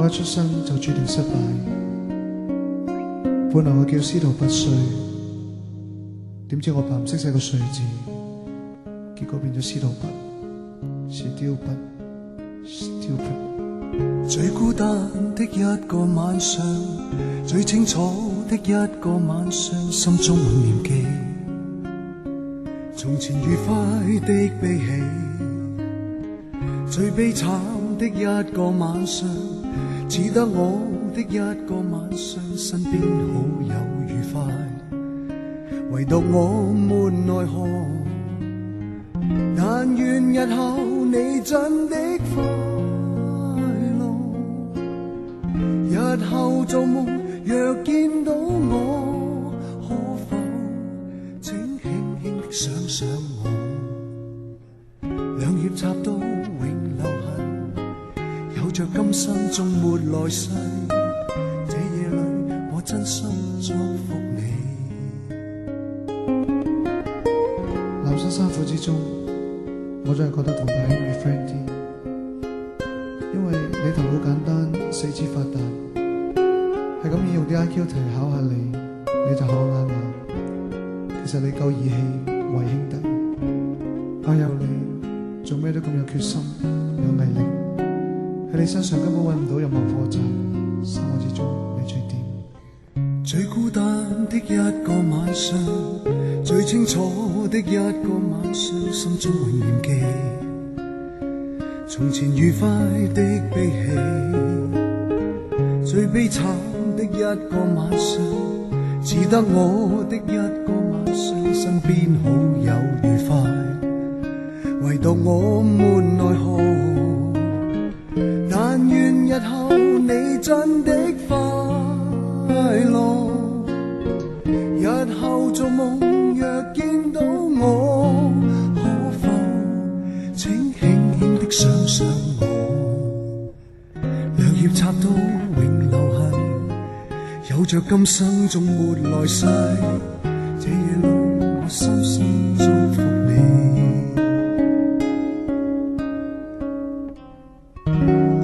我一出生就注定失敗，本來我叫司徒拔萃，點知我爸唔識寫個萃字，結果變咗司徒拔，是雕拔 ，stupid。最孤單的一個晚上，最清楚的一個晚上，心中滿念記，從前愉快的悲喜，最悲慘的一個晚上，只得我的一個晚上，身邊好友愉快，唯獨我們奈何，但願日後你真的快樂，日後做夢若見到我，可否請輕輕的想想我，兩肋插刀永留痕，有着今生終沒來世，這夜裏我真心祝福你。流失山苦之中，我真係覺得同大兄係 friend 啲，因為你頭好簡單，四肢發達，係咁意用啲 IQ 題考下你，你就考啱啦。其實你夠義氣，為兄弟，我有你，做咩都咁有決心，有毅力。喺你身上根本揾唔到任何破綻，生活之中你最掂。最孤單的一個晚上，最清楚的一個晚上，心中永念記，從前愉快的悲喜，最悲慘的一個晚上，只得我的一個晚上，身邊好友愉快，唯獨我們奈何，但願日後你真的快樂，日後做夢若見到我，可否請輕輕的想想我，兩肋插刀永留痕，有着今生縱沒來世，這夜裏我深深祝福你，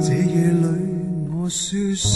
這夜裏我說聲